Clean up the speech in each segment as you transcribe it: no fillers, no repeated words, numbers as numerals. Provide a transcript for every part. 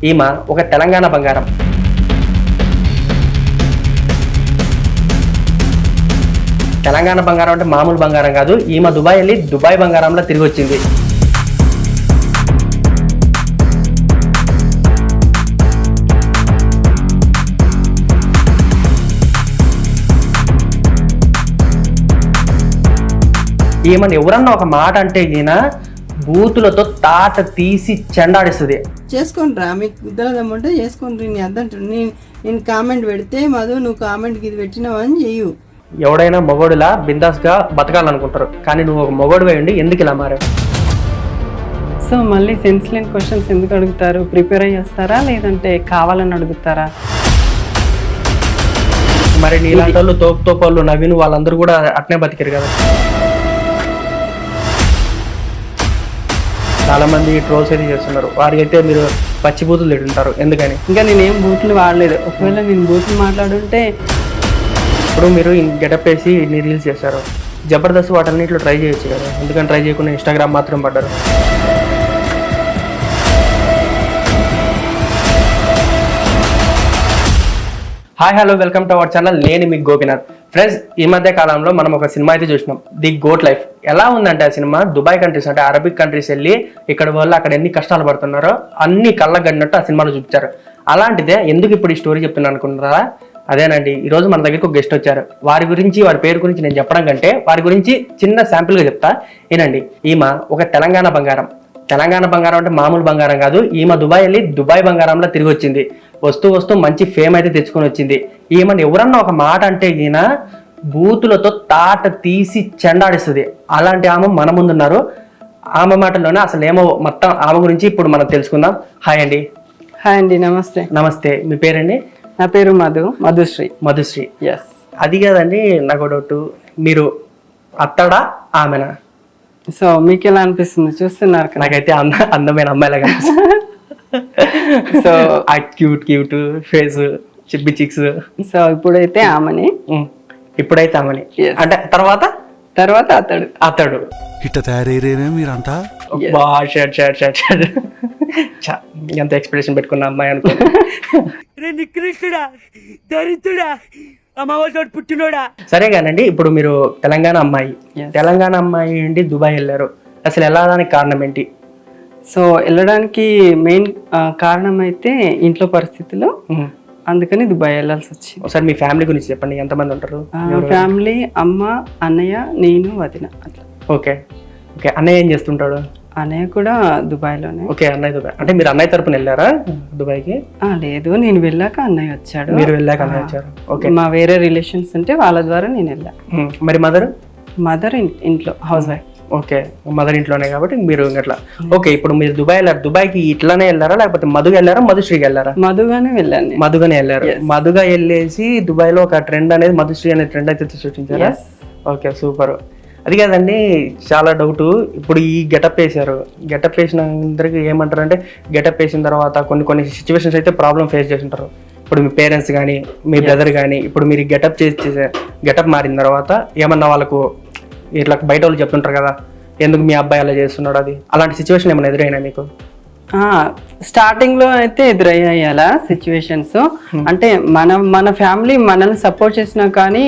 ఈమె ఒక తెలంగాణ బంగారం. తెలంగాణ బంగారం అంటే మామూలు బంగారం కాదు. ఈమె దుబాయ్ వెళ్ళి దుబాయ్ బంగారంలో తిరిగి వచ్చింది. ఈమెను ఎవరన్నా ఒక మాట అంటే ఈయన బూతులతో తాట తీసి చెండాడిస్తుంది. చేసుకోండిరా, మీకు కుదరదమ్మంటే చేసుకోండి. నేను అద్దంటు నేను కామెంట్ పెడితే మధు నువ్వు కామెంట్కి ఇది పెట్టినావు అని చెయ్యు. ఎవడైనా మొగోడులా బిందాస్గా బతకాలనుకుంటారు, కానీ నువ్వు ఒక మొగోడు వేయండి. ఎందుకు ఇలా మారావు? సో మళ్ళీ సెన్స్ లేని క్వశ్చన్స్ ఎందుకు అడుగుతారు? ప్రిపేర్ అయ్యి వస్తారా లేదంటే కావాలని అడుగుతారా? మరి నీలాంటి వాళ్ళు తోపుతోపాళ్ళు నవీన్ వాళ్ళందరూ కూడా అట్నే బతికారు కదా. చాలా మంది ట్రోల్స్ అయితే చేస్తున్నారు. వారికి అయితే మీరు పచ్చి బూతులు తింటారు. ఎందుకని? ఇంకా నేనేం బూతులు వాడలేదు. ఒకవేళ నేను బూతులు మాట్లాడుంటే ఇప్పుడు మీరు గెటప్ వేసి ఇన్ని రీల్స్ చేస్తారు. జబర్దస్త్ వాటన్నిటిలో ట్రై చేయొచ్చు కదా. ఎందుకని ట్రై చేయకుండా ఇన్స్టాగ్రామ్ మాత్రం పడ్డారు? Hi hello, welcome to our channel. నేను మీ గోపినాథ్. ఫ్రెండ్స్, ఈ మధ్య కాలంలో మనం ఒక సినిమా అయితే చూసినాం, ది గోట్ లైఫ్. ఎలా ఉందంటే ఆ సినిమా దుబాయ్ కంట్రీస్ అంటే అరబిక్ కంట్రీస్ వెళ్ళి ఇక్కడ వాళ్ళు అక్కడ ఎన్ని కష్టాలు పడుతున్నారో అన్ని కళ్ళగడినట్టు ఆ సినిమాలో చూపించారు. అలాంటిదే ఎందుకు ఇప్పుడు ఈ స్టోరీ చెప్తున్నాను అనుకుంటున్నారా? అదేనండి, ఈరోజు మన దగ్గరకు ఒక గెస్ట్ వచ్చారు. వారి గురించి, వారి పేరు గురించి నేను చెప్పడం కంటే వారి గురించి చిన్న శాంపిల్గా చెప్తా. ఏనండి, ఈమె ఒక తెలంగాణ బంగారం. తెలంగాణ బంగారం అంటే మామూలు బంగారం కాదు. ఈమె దుబాయ్ వెళ్ళి దుబాయ్ బంగారంలో తిరిగి వచ్చింది. వస్తూ మంచి ఫేమ్ అయితే తెచ్చుకొని వచ్చింది. ఈమెను ఎవరన్నా ఒక మాట అంటే ఈయన బూతులతో తాట తీసి చెండాడిస్తుంది. అలాంటి ఆమె మన ముందున్నారు. ఆమె మాటల్లోనే అసలు ఏమో మొత్తం ఆమె గురించి ఇప్పుడు మనం తెలుసుకుందాం. హాయ్ అండి. హాయ్ అండి. నమస్తే. నమస్తే. మీ పేరండి? నా పేరు మధుశ్రీ. మధుశ్రీ. ఎస్. అది కాదండి, నాకు డౌట్, మీరు అత్తడా ఆమెనా? సో మీకు ఎలా అనిపిస్తుంది చూస్తున్నారు కదా? నాకైతే అందమైన అమ్మాయిలా కనిపిస్తుంది. సో ఆ క్యూట్ ఫేస్, చిబ్బి చిక్స్. సో ఇప్పుడైతే ఆమెని, ఇప్పుడైతే ఆమెని అంటే తర్వాత అతడు ఇట్ట తయారయ్యేనే మీరంతా. ఎంత ఎక్స్ప్రెషన్ పెట్టుకున్న అమ్మాయి అనుకో. సరే కానండి, ఇప్పుడు మీరు తెలంగాణ అమ్మాయి నుండి దుబాయ్ వెళ్ళారు. అసలు వెళ్ళడానికి కారణం ఏంటి? సో వెళ్ళడానికి మెయిన్ కారణం అయితే ఇంట్లో పరిస్థితుల్లో, అందుకని దుబాయ్ వెళ్ళాల్సి వచ్చింది. ఒకసారి మీ ఫ్యామిలీ గురించి చెప్పండి. ఎంతమంది ఉంటారు? ఫ్యామిలీ అమ్మ, అన్నయ్య, నేను, వదిన అట్లా. ఓకే. అన్నయ్య ఏం చేస్తుంటాడు? అన్నయ్య కూడా దుబాయ్లోనే. ఓకే. అన్నయ్య దుబాయ్ అంటే మీరు అన్నయ్య తరపున వెళ్ళారా దుబాయ్కి? లేదు, నేను వెళ్ళాక అన్నయ్య వచ్చాడు. మీరు వెళ్ళాక అన్నయ్య వచ్చారు. ఓకే. మా వేరే రిలేషన్స్ ఉంటే వాళ్ళ ద్వారా నేను వెళ్ళా. మరి మదర్ ఇంట్లో హౌస్ వైఫ్. ఓకే. మదర్ ఇంట్లోనే కాబట్టి మీరు అట్లా. ఓకే. ఇప్పుడు మీరు దుబాయ్ వెళ్ళారు. దుబాయ్కి ఇట్లానే వెళ్ళారా లేకపోతే మధుగా వెళ్ళారా, మధుశ్రీకి వెళ్ళారా? మధుగానే వెళ్ళాను. మధుగానే వెళ్ళారు. మధుగా వెళ్ళేసి దుబాయ్లో ఒక ట్రెండ్ అనేది, మధుశ్రీ అనే ట్రెండ్ అయితే సృష్టించారా? Okay, super. అది కాదండి, చాలా డౌట్. ఇప్పుడు ఈ గెటప్ వేసారు. గెటప్ వేసిన అందరికి ఏమంటారు అంటే, గెటప్ వేసిన తర్వాత కొన్ని సిచ్యువేషన్స్ అయితే ప్రాబ్లం ఫేస్ చేసి ఉంటారు. ఇప్పుడు మీ పేరెంట్స్ కానీ, మీ బ్రదర్ కానీ, ఇప్పుడు మీరు గెటప్ మారిన తర్వాత ఏమన్నా వాళ్ళకు ఇట్లా బయట వాళ్ళు చెప్తుంటారు కదా, ఎందుకు మీ అబ్బాయి అలా చేస్తున్నాడు, అది అలాంటి సిచ్యువేషన్ ఏమైనా ఎదురైనా మీకు? స్టార్టింగ్ లో అయితే ఎదురయ్యాయి అలా సిచ్యువేషన్స్. అంటే మన ఫ్యామిలీ మనల్ని సపోర్ట్ చేసినా కానీ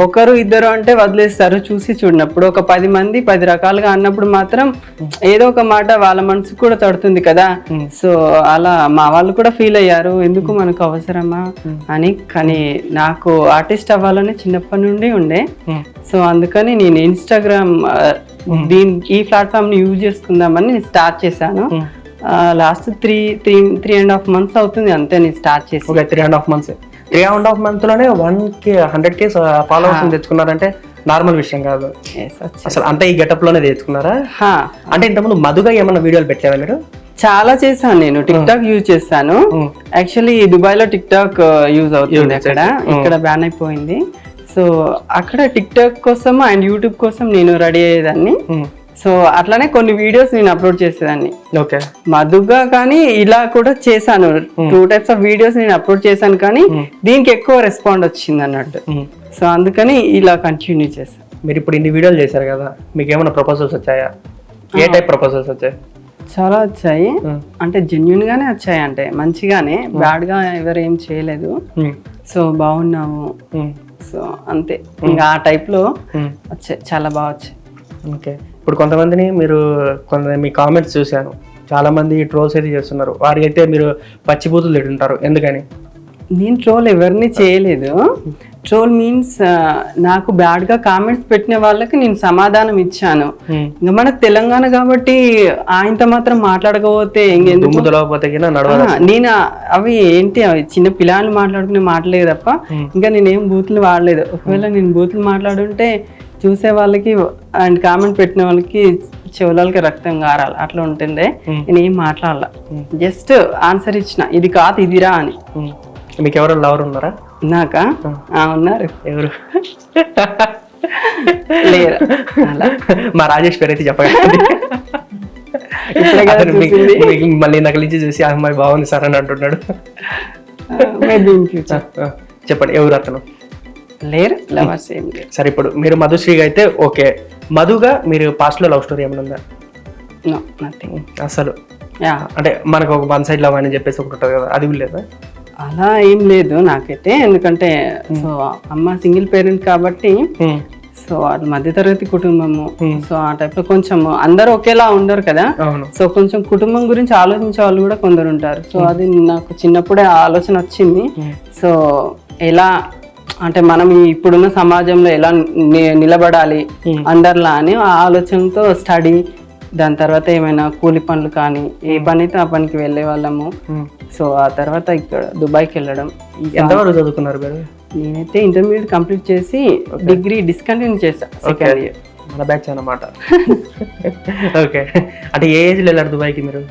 ఒకరు ఇద్దరు అంటే వదిలేస్తారు. చూసి చూడనప్పుడు ఒక 10 మంది 10 రకాలుగా అన్నప్పుడు మాత్రం ఏదో ఒక మాట వాళ్ళ మనసు కూడా తడుతుంది కదా. సో అలా మా వాళ్ళు కూడా ఫీల్ అయ్యారు, ఎందుకు మనకు అవసరమా అని. కానీ నాకు ఆర్టిస్ట్ అవ్వాలని చిన్నప్పటి నుండి ఉండే. సో అందుకని నేను ఇన్స్టాగ్రామ్ ఈ ప్లాట్ఫామ్ ని యూజ్ చేసుకుందామని నేను స్టార్ట్ చేశాను. లాస్ట్ 3.5 months అవుతుంది అంతే నేను స్టార్ట్ చేసి. 3.5 months. 3.5 months లోనే 100K ఫాలోవర్స్ తెచ్చుకున్నారంటే నార్మల్ విషయం కాదు అసలు. అంతా ఈ గెటప్ లోనే తెచ్చుకున్నారా? అంటే ఇంతకుముందు మధుగా ఏమన్నా వీడియోలు పెట్టారా మీరు? చాలా చేశాను నేను. టిక్ టాక్ యూజ్ చేస్తాను. యాక్చువల్లీ దుబాయ్ లో టిక్ టాక్ యూజ్ అవుతుంది. ఇక్కడ బ్యాన్ అయిపోయింది. సో అక్కడ టిక్ టాక్ కోసం అండ్ యూట్యూబ్ కోసం నేను రెడీ అయ్యేదాన్ని. సో అట్లానే కొన్ని వీడియోస్ నేను అప్లోడ్ చేసేదాన్ని. ఓకే. మధుగా కానీ ఇలా కూడా చేశాను. 2 types ఆఫ్ వీడియోస్ నేను అప్లోడ్ చేశాను, కానీ దీనికి ఎక్కువ రెస్పాండ్ వచ్చింది అన్నట్టు. సో అందుకని ఇలా కంటిన్యూ చేశాను. మీరు ఇప్పుడు ఇన్ని వీడియోలు చేశారు కదా, మీకు ఏమైనా ప్రపోజల్స్ వచ్చాయా? ఏ టైప్ ప్రపోజల్స్ వచ్చాయి? చాలా వచ్చాయి, అంటే జెన్యున్ గానే వచ్చాయి, అంటే మంచిగానే, బ్యాడ్ గా ఎవరు ఏం చేయలేదు. సో బాగున్నాము, సో అంతే, ఇంకా ఆ టైప్ లో వచ్చాయి, చాలా బాగా వచ్చాయి. ఓకే, ఇప్పుడు కొంతమందిని మీరు మీ కామెంట్స్ చూశాను, చాలా మంది ట్రోల్స్ అయితే చేస్తున్నారు, వారికి అయితే మీరు పచ్చిబూతులు తింటుంటారు, ఎందుకని? నేను ట్రోల్ ఎవరిని చేయలేదు. ట్రోల్ మీన్స్ నాకు బ్యాడ్ గా కామెంట్స్ పెట్టిన వాళ్ళకి నేను సమాధానం ఇచ్చాను. ఇంకా మన తెలంగాణ కాబట్టి ఆయనతో మాత్రం మాట్లాడకపోతే ఇంకెందుకు, నేను అవి ఏంటి అవి చిన్న పిల్లలు మాట్లాడుకునే మాటలేదు తప్ప ఇంకా నేనేం బూతులు వాడలేదు. ఒకవేళ నేను బూతులు మాట్లాడుంటే చూసే వాళ్ళకి అండ్ కామెంట్ పెట్టిన వాళ్ళకి చెవులకి రక్తం గారాలి, అట్లా ఉంటుండే. నేను ఏం మాట్లాడాల, జస్ట్ ఆన్సర్ ఇచ్చిన, ఇది కాదు ఇదిరా అని. మీకు ఎవరు లవర్ ఉన్నారా? నాకా ఉన్నారు. ఎవరు? లేరు. అలా మా రాజేష్ పేరు అయితే చెప్పగలరు. మళ్ళీ నాకు నుంచి చూసి అమ్మాయి బాగుంది సార్ అని అంటున్నాడు. చెప్పండి, ఎవరు అతను? లేరు, లవర్స్ ఏం లేరు. సరే, ఇప్పుడు మీరు మధుశ్రీగా అయితే ఓకే, మధుగా మీరు పాస్ట్ లో లవ్ స్టోరీ ఏమైనా ఉందా? నో, నథింగ్ అసలు. అంటే మనకు ఒక వన్ సైడ్ లవ్ అని చెప్పేసి ఒకటి ఉంటుంది కదా, అది లేదా? అలా ఏం లేదు నాకైతే, ఎందుకంటే సో అమ్మ సింగిల్ పేరెంట్ కాబట్టి, సో అది మధ్యతరగతి కుటుంబము, సో ఆ టైప్ లో కొంచెం అందరూ ఒకేలా ఉండరు కదా, సో కొంచెం కుటుంబం గురించి ఆలోచించే వాళ్ళు కూడా కొందరు ఉంటారు. సో అది నాకు చిన్నప్పుడే ఆలోచన వచ్చింది. సో ఎలా అంటే మనం ఇప్పుడున్న సమాజంలో ఎలా నిలబడాలి అందరిలా అని ఆ ఆలోచనతో స్టడీ, దాని తర్వాత ఏమైనా కూలి పనులు కానీ ఏ పని అయితే ఆ పనికి వెళ్ళే వాళ్ళము. సో ఆ తర్వాత ఇక్కడ దుబాయ్కి వెళ్ళడం. ఎంతవరకు చదువుకున్నారు మీరు? నేనైతే ఇంటర్మీడియట్ కంప్లీట్ చేసి డిగ్రీ డిస్కంటిన్యూ చేశాను, సెకండ్ ఇయర్. మన బ్యాచ్ అన్నమాట. ఓకే, అంటే ఏ ఏజ్లో వెళ్ళారు దుబాయ్కి మీరు?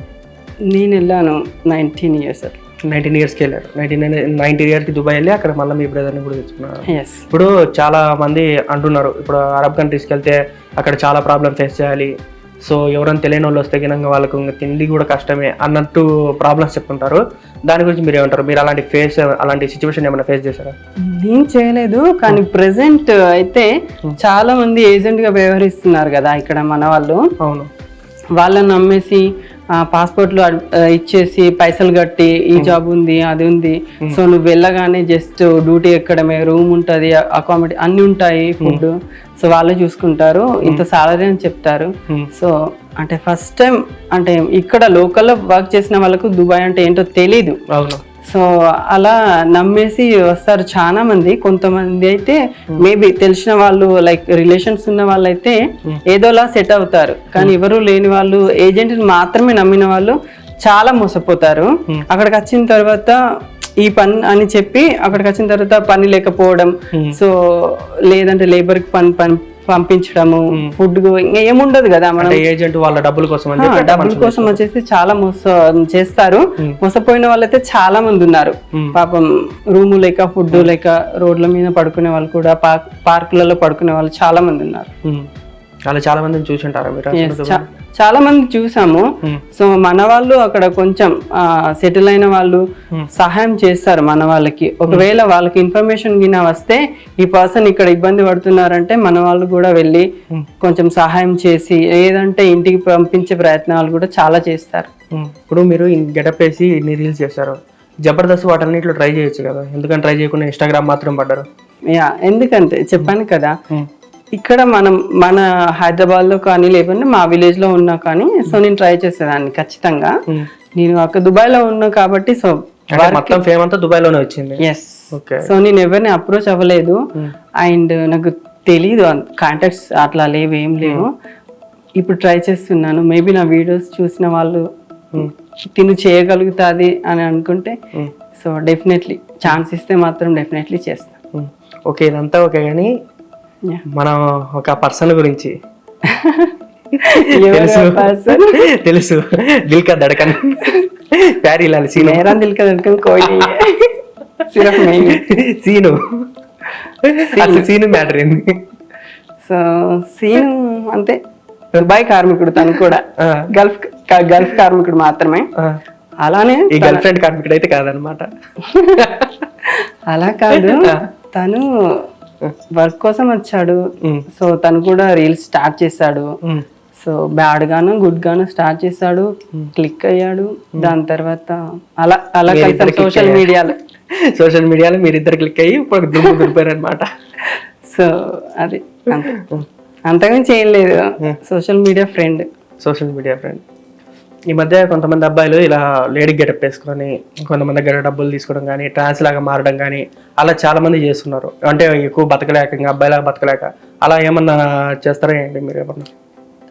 నేను వెళ్ళాను 19 years. 19 yearsకి వెళ్ళారు. 19 yearsకి దుబాయ్ వెళ్ళి అక్కడ మళ్ళీ మీ బ్రదర్ని కూడా తెచ్చుకున్నారు. ఎస్. ఇప్పుడు చాలా మంది అంటున్నారు, ఇప్పుడు అరబ్ కంట్రీస్కి వెళ్తే అక్కడ చాలా ప్రాబ్లమ్ ఫేస్ చేయాలి, సో ఎవరైనా తెలియని వాళ్ళు వస్తే గినంగా వాళ్ళకు తిండి కూడా కష్టమే అన్నట్టు ప్రాబ్లమ్స్ చెప్తుంటారు. దాని గురించి మీరు ఏమంటారు? మీరు అలాంటి సిచ్యువేషన్ ఏమైనా ఫేస్ చేశారా? నేను చేయలేదు, కానీ ప్రెసెంట్ అయితే చాలా మంది ఏజెంట్ గా వ్యవహరిస్తున్నారు కదా ఇక్కడ మన వాళ్ళు. అవును, వాళ్ళని నమ్మేసి పాస్పోర్ట్లు ఇచ్చేసి పైసలు కట్టి ఈ జాబ్ ఉంది అది ఉంది, సో నువ్వు వెళ్ళగానే జస్ట్ డ్యూటీ ఎక్కడమే, రూమ్ ఉంటుంది, అకామిడేషన్ అన్ని ఉంటాయి, ఫుడ్, సో వాళ్ళే చూసుకుంటారు, ఇంత సాలరీ అని చెప్తారు. సో అంటే ఫస్ట్ టైం అంటే ఇక్కడ లోకల్లో వర్క్ చేసిన వాళ్ళకు దుబాయ్ అంటే ఏంటో తెలీదు. అవును. సో అలా నమ్మేసి వస్తారు చాలా మంది. కొంతమంది అయితే మేబీ తెలిసిన వాళ్ళు లైక్ రిలేషన్స్ ఉన్న వాళ్ళు అయితే ఏదోలా సెట్ అవుతారు, కానీ ఎవరు లేని వాళ్ళు ఏజెంట్ మాత్రమే నమ్మిన వాళ్ళు చాలా మోసపోతారు. అక్కడికి వచ్చిన తర్వాత ఈ పని అని చెప్పి అక్కడికి వచ్చిన తర్వాత పని లేకపోవడం, సో లేదంటే లేబర్కి పని పంపించడము, ఫుడ్ ఇంకా ఏముండదు కదా, మనం ఏజెంట్ వాళ్ళ డబ్బుల కోసం వచ్చేసి చాలా మోసం చేస్తారు. మోసపోయిన వాళ్ళైతే చాలా మంది ఉన్నారు పాపం. రూము లేక ఫుడ్ లేక రోడ్ల మీద పడుకునే వాళ్ళు కూడా, పార్కులలో పడుకునే వాళ్ళు చాలా మంది ఉన్నారు. అలా చాలా మందిని చూసి ఉంటారా మీరు? చాలా మంది చూసాము. సో మన వాళ్ళు అక్కడ కొంచెం సెటిల్ అయిన వాళ్ళు సహాయం చేస్తారు మన వాళ్ళకి. ఒకవేళ వాళ్ళకి ఇన్ఫర్మేషన్ గిన వస్తే ఈ పర్సన్ ఇక్కడ ఇబ్బంది పడుతున్నారంటే మన వాళ్ళు కూడా వెళ్ళి కొంచెం సహాయం చేసి ఏదంటే ఇంటికి పంపించే ప్రయత్నాలు కూడా చాలా చేస్తారు. ఇప్పుడు మీరు గెటప్ వేసి ఇన్ని రీల్స్ చేస్తారు, జబర్దస్త్ వాటన్నిటిలో ట్రై చేయొచ్చు కదా, ఎందుకంటే ట్రై చేయకుండా ఇన్స్టాగ్రామ్ మాత్రం పడ్డారు? ఎందుకంటే చెప్పాను కదా, ఇక్కడ మన హైదరాబాద్ లో కానీ లేకపోతే మా విలేజ్ లో ఉన్నా కానీ, సో నేను ట్రై చేసేదాన్ని ఖచ్చితంగా. నేను అక్కడ దుబాయ్ లో ఉన్నా కాబట్టి సో మొత్తం ఫేమ్ అంతా దుబాయ్ లోనే వచ్చింది. ఎస్. సో నేను ఎవరిని అప్రోచ్ అవ్వలేదు, అండ్ నాకు తెలీదు, కాంటాక్ట్స్ అట్లా లేవు, ఏం లేవు. ఇప్పుడు ట్రై చేస్తున్నాను. మేబీ నా వీడియోస్ చూసిన వాళ్ళు తిను చేయగలుగుతాది అని అనుకుంటే సో డెఫినెట్లీ ఛాన్స్ ఇస్తే మాత్రం డెఫినెట్లీ చేస్తాను. ఓకే, ఇదంతా ఓకే, కానీ మనం ఒక పర్సన్ గురించి తెలుసు, దిల్ కా ధడకన్ ప్యారీ లాల్ సీను. మేరా దిల్ కా ధడకన్ కోయి సిర్ఫ్ మెయిన్ సీను మ్యాటర్ ఏంది? సో సీను అంతే, దుబాయ్ కార్మికుడు, తను కూడా గల్ఫ్ కార్మికుడు మాత్రమే. అలానే ఈ గర్ల్ ఫ్రెండ్ కార్మికుడు అయితే కాదనమాట. అలా కాదు, తను వర్క్ కోసం వచ్చాడు. సో తను కూడా రీల్స్ స్టార్ట్ చేశాడు. సో బ్యాడ్ గాను గుడ్ గాను స్టార్ట్ చేశాడు, క్లిక్ అయ్యాడు. దాని తర్వాత అలా అలా కలిసి సోషల్ మీడియాలో మీరిద్దరు క్లిక్ అయ్యి ఇప్పుడు దుమ్ము దులిపారు అనమాట. సో అది అంతకుమించి ఏం లేదు. Social media friend. ఈ మధ్య కొంతమంది అబ్బాయిలు ఇలా లేడీ గెటప్ వేసుకొని కొంతమంది దగ్గర డబ్బులు తీసుకోవడం కానీ ట్రాన్స్ లాగా మారడం కానీ అలా చాలా మంది చేస్తున్నారు. అంటే ఎక్కువ బతకలేక ఇంకా అబ్బాయిలాగా బతకలేక అలా ఏమన్నా చేస్తారా ఏంటి మీరు ఏమన్నా?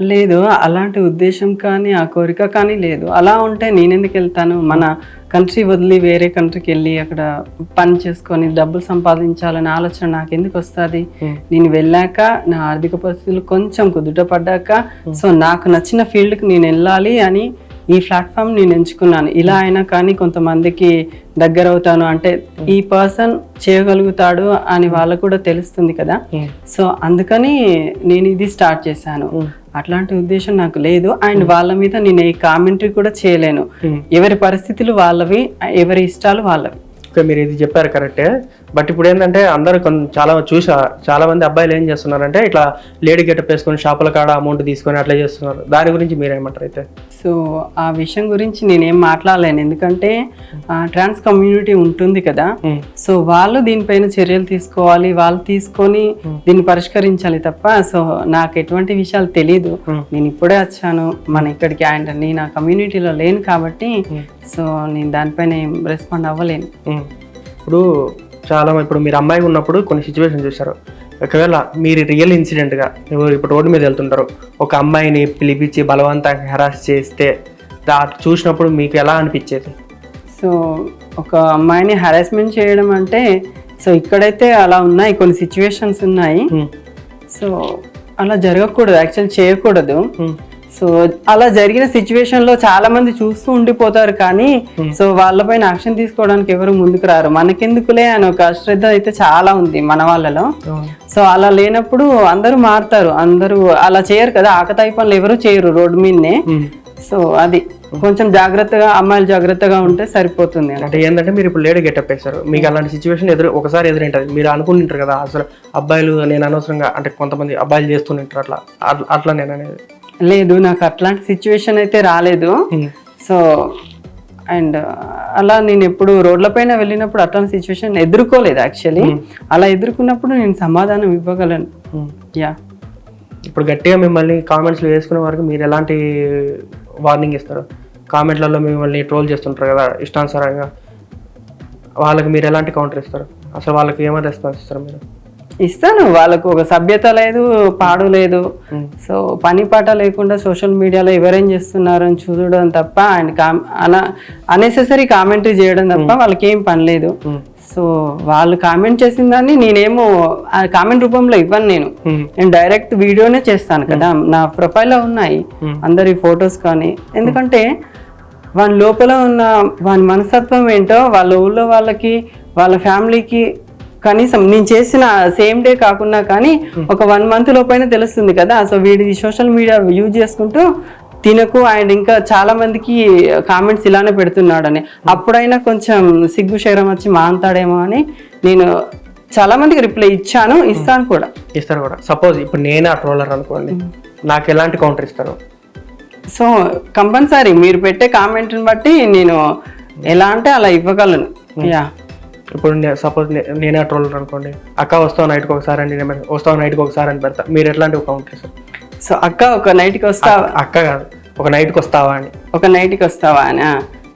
లేదు, అలాంటి ఉద్దేశం కానీ ఆ కోరిక కానీ లేదు. అలా ఉంటే నేనెందుకు వెళ్తాను? మన కంట్రీ వదిలి వేరే కంట్రీకి వెళ్ళి అక్కడ పని చేసుకొని డబ్బులు సంపాదించాలనే ఆలోచన నాకు ఎందుకు వస్తుంది? నేను వెళ్ళాక నా ఆర్థిక పరిస్థితులు కొంచెం కుదుట పడ్డాక సో నాకు నచ్చిన ఫీల్డ్కి నేను వెళ్ళాలి అని ఈ ప్లాట్ఫామ్ నేను ఎంచుకున్నాను. ఇలా అయినా కానీ కొంతమందికి దగ్గర అవుతాను అంటే ఈ పర్సన్ చేయగలుగుతాడు అని వాళ్ళకు కూడా తెలుస్తుంది కదా. సో అందుకని నేను ఇది స్టార్ట్ చేశాను. అట్లాంటి ఉద్దేశం నాకు లేదు. అండ్ వాళ్ళ మీద నేను ఏ కామెంటరీ కూడా చేయలేను. ఎవరి పరిస్థితులు వాళ్ళవి, ఎవరి ఇష్టాలు వాళ్ళవి. ఓకే, మీరు ఇది చెప్పారు కరెక్టే. బట్ ఇప్పుడు ఏంటంటే అందరూ చాలా మంది అబ్బాయిలు ఏం చేస్తున్నారంటే ఇట్లా లేడీ గెటప్ వేసుకొని షాపుల కాడ అమౌంట్ తీసుకొని అట్లా చేస్తున్నారు. దాని గురించి మీరేమంటారు అయితే? సో ఆ విషయం గురించి నేనేం మాట్లాడలేను, ఎందుకంటే ట్రాన్స్ కమ్యూనిటీ ఉంటుంది కదా. సో వాళ్ళు దీనిపైన చర్యలు తీసుకోవాలి, వాళ్ళు తీసుకొని దీన్ని పరిష్కరించాలి తప్ప సో నాకు ఎటువంటి విషయాలు తెలీదు. నేను ఇప్పుడే వచ్చాను మన ఇక్కడికి అండ్ నేను ఆ కమ్యూనిటీలో లేను కాబట్టి సో నేను దానిపైన ఏం రెస్పాండ్ అవ్వలేను. ఇప్పుడు మీరు అమ్మాయి ఉన్నప్పుడు కొన్ని సిచ్యువేషన్ చూశారు. ఒకవేళ మీరు రియల్ ఇన్సిడెంట్గా ఇప్పుడు రోడ్డు మీద వెళ్తుంటారు, ఒక అమ్మాయిని పిలిపించి బలవంతంగా హెరాస్ చేస్తే చూసినప్పుడు మీకు ఎలా అనిపించేది? సో ఒక అమ్మాయిని హెరాస్మెంట్ చేయడం అంటే సో ఇక్కడైతే అలా ఉన్నాయి, కొన్ని సిచ్యువేషన్స్ ఉన్నాయి. సో అలా జరగకూడదు, యాక్చువల్ చేయకూడదు. సో అలా జరిగిన సిచ్యువేషన్ లో చాలా మంది చూస్తూ ఉండిపోతారు కానీ సో వాళ్ళపైన యాక్షన్ తీసుకోవడానికి ఎవరు ముందుకు రారు. మనకెందుకులే అని ఒక శ్రద్ధ అయితే చాలా ఉంది మన వాళ్ళలో. సో అలా లేనప్పుడు అందరూ మారుతారు, అందరూ అలా చేయరు కదా. ఆకతాయి పనులు ఎవరు చేయరు రోడ్డు మీదనే. సో అది కొంచెం జాగ్రత్తగా అమ్మాయిలు జాగ్రత్తగా ఉంటే సరిపోతుంది. అంటే ఏంటంటే మీరు ఇప్పుడు లేడీ గెటప్ వేస్తారు, మీకు అలాంటి సిచ్యువేషన్ ఒకసారి ఎదురైంటది, మీరు అనుకుంటుంటారు కదా అసలు అబ్బాయిలు నేను అనవసరంగా అంటే కొంతమంది అబ్బాయిలు చేస్తుంటారు అట్లా నేను అనేది లేదు, నాకు అట్లాంటి సిచ్యువేషన్ అయితే రాలేదు. సో అండ్ అలా నేను ఎప్పుడు రోడ్లపైన వెళ్ళినప్పుడు అట్లాంటి సిచ్యువేషన్ ఎదుర్కోలేదు యాక్చువల్లీ. అలా ఎదుర్కొన్నప్పుడు నేను సమాధానం ఇవ్వగలను. యా, ఇప్పుడు గట్టిగా మిమ్మల్ని కామెంట్స్లో వేసుకునే వరకు మీరు ఎలాంటి వార్నింగ్ ఇస్తారు? కామెంట్లలో మిమ్మల్ని ట్రోల్ చేస్తుంటారు కదా ఇష్టానుసారంగా, వాళ్ళకి మీరు ఎలాంటి కౌంటర్ ఇస్తారు? అసలు వాళ్ళకి ఏమైనా రెస్పాన్స్ ఇస్తారు మీరు? ఇస్తాను. వాళ్ళకు ఒక సభ్యత లేదు, పాడు లేదు. సో పని పాట లేకుండా సోషల్ మీడియాలో ఎవరేం చేస్తున్నారు అని చూడడం తప్ప అండ్ అనెసెసరీ కామెంటరీ చేయడం తప్ప వాళ్ళకి ఏం పని లేదు. సో వాళ్ళు కామెంట్ చేసిన దాన్ని నేనేమో ఆ కామెంట్ రూపంలో ఇవ్వను. నేను డైరెక్ట్ వీడియోనే చేస్తాను కదా, నా ప్రొఫైల్లో ఉన్నాయి అందరి ఫొటోస్ కానీ. ఎందుకంటే వాని లోపల ఉన్న వాని మనస్తత్వం ఏంటో వాళ్ళ ఊళ్ళో వాళ్ళకి వాళ్ళ ఫ్యామిలీకి కనీసం నేను చేసిన సేమ్ డే కాకుండా కానీ ఒక 1 month లోపైన తెలుస్తుంది కదా. సో వీడి సోషల్ మీడియా యూజ్ చేసుకుంటూ తినకు అండ్ ఇంకా చాలా మందికి కామెంట్స్ ఇలానే పెడుతున్నాడని, అప్పుడైనా కొంచెం సిగ్గు శరం వచ్చి మాంతాడేమో అని నేను చాలా మందికి రిప్లై ఇచ్చాను, ఇస్తాను కూడా. సపోజ్ ఇప్పుడు నేనే ఆ ట్రోలర్ అనుకోండి, నాకు ఎలాంటి కౌంటర్ ఇస్తారు? సో కంపల్సరీ మీరు పెట్టే కామెంట్ని బట్టి నేను ఎలా అంటే అలా ఇవ్వగలను. యా, ఇప్పుడు సపోజ్ నేనే ట్రోలర్ అనుకోండి, అక్క వస్తావు నైట్కి ఒకసారి అని వస్తావు నైట్కి ఒకసారి అని పెడతా, మీరు ఎట్లాంటి ఒక కౌంటర్ ఇస్తారు? సో అక్క ఒక నైట్కి వస్తావా? అక్క కాదు, ఒక నైట్కి వస్తావా అని. ఒక నైట్కి వస్తావా అని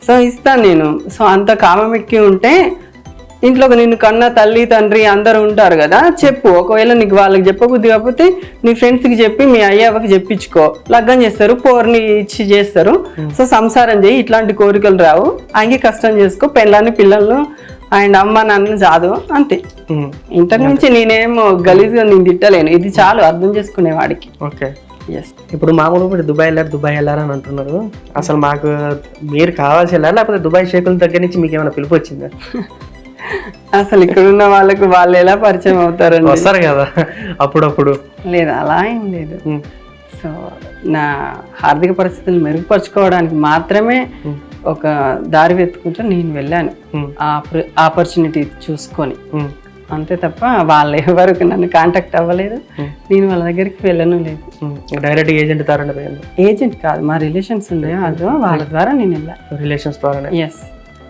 సో ఇస్తాను నేను. సో అంత కామెక్కి ఉంటే ఇంట్లో నిన్ను కన్నా తల్లి తండ్రి అందరూ ఉంటారు కదా, చెప్పు. ఒకవేళ నీకు వాళ్ళకి చెప్పబుద్ధి కాకపోతే నీ ఫ్రెండ్స్కి చెప్పి మీ అయ్యవ్వకి చెప్పించుకో, లగ్గం చేస్తారు, పోర్ని ఇచ్చి చేస్తారు. సో సంసారం చేయి, ఇట్లాంటి కోరికలు రావు, అంగి కష్టం చేసుకో, పెళ్ళాన్ని పిల్లలను అండ్ అమ్మ నాన్న జాదు, అంతే. ఇంతకు మించి నేనేమో గలీజ్గా నేను తిట్టలేను. ఇది చాలు అర్థం చేసుకునేవాడికి. ఓకే, ఇప్పుడు మామూలుగా దుబాయ్ వెళ్ళారని అంటున్నారు. అసలు మాకు మీరు కావాల్సి వెళ్ళారా లేకపోతే దుబాయ్ షేకుల దగ్గర నుంచి మీకు ఏమైనా పిలుపు వచ్చిందా? అసలు ఇక్కడ ఉన్న వాళ్ళకు వాళ్ళు ఎలా పరిచయం అవుతారు? వస్తారు కదా అప్పుడప్పుడు. లేదు, అలా ఏం లేదు. సో నా ఆర్థిక పరిస్థితులు మెరుగుపరచుకోవడానికి మాత్రమే ఒక దారి వెతుకుంటూ నేను వెళ్ళాను, ఆపర్చునిటీ చూసుకొని. అంతే తప్ప వాళ్ళు ఎవరికి నన్ను కాంటాక్ట్ అవ్వలేదు, నేను వాళ్ళ దగ్గరికి వెళ్ళను లేదు. డైరెక్ట్ ఏజెంట్ ద్వారా పోయింది. ఏజెంట్ కాదు, మా రిలేషన్స్ ఉండే వాళ్ళు, వాళ్ళ ద్వారా నేను వెళ్ళా. రిలేషన్స్ ద్వారానే. ఎస్.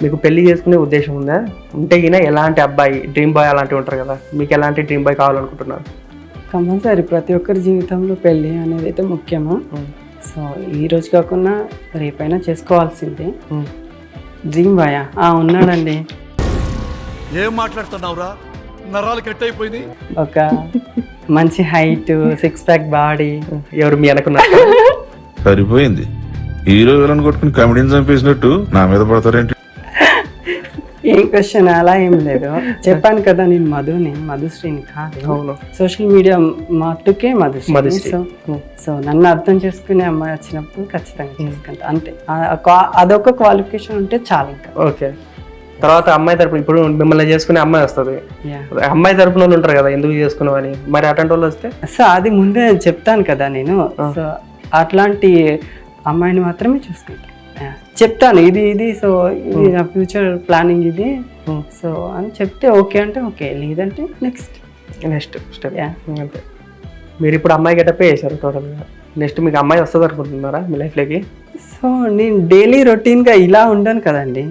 మీకు పెళ్లి చేసుకునే ఉద్దేశం ఉందా? ఉంటే ఈయన ఎలాంటి అబ్బాయి, డ్రీమ్ బాయ్ అలాంటివి ఉంటారు కదా, మీకు ఎలాంటి డ్రీమ్ బాయ్ కావాలనుకుంటున్నారు? కంపల్సరీ ప్రతి ఒక్కరి జీవితంలో పెళ్ళి అనేది అయితే ముఖ్యము. సో ఈ రోజు కాకుండా రేపైనా చేసుకోవాల్సిందే. డ్రీమ్ బాయ్ ఉన్నాడండి. ఏం మాట్లాడుతున్నావురా, నరాలు కట్ అయిపోయింది. ఒక మంచి హైట్, 6 ప్యాక్ బాడీ. ఎవరు మీ అనుకున్నారు? సరిపోయింది. హీరో విలన్ కొట్టుకుని కమెడీని చంపేసినట్టు నా మీద పడతారేంటి? ఏం క్వశ్చన్ అలా ఏం లేదు. చెప్పాను కదా నేను మధుశ్రీని కాదు. అవును. సోషల్ మీడియా మట్టుకే మధుశ్రీ. సో నన్ను అర్థం చేసుకునే అమ్మాయి వచ్చినప్పుడు ఖచ్చితంగా చేసుకుంటా, అంతే. అదొక క్వాలిఫికేషన్ ఉంటే చాలు ఇంకా. ఓకే. తర్వాత అమ్మాయి తరపున ఇప్పుడు మిమ్మల్ని చేసుకునే అమ్మాయి వస్తుంది, అమ్మాయి తరపున వాళ్ళు ఉంటారు కదా ఎందుకు చేసుకున్నావు అని, మరి అట్లాంటి వాళ్ళు వస్తే? సో అది ముందే చెప్తాను కదా నేను. సో అట్లాంటి అమ్మాయిని మాత్రమే చూసుకుంటాను, చెప్తాను ఇది సో ఇది నా ఫ్యూచర్ ప్లానింగ్ ఇది, సో అని చెప్తే ఓకే అంటే ఓకే, లేదంటే నెక్స్ట్ స్టెప్. అంతే. మీరు ఇప్పుడు అమ్మాయి గెటప్ వేసారు టోటల్గా, నెక్స్ట్ మీకు అమ్మాయి వస్తుంది అనుకుంటున్నారా మీ లైఫ్లోకి? సో నేను డైలీ రొటీన్గా ఇలా ఉండను కదండి.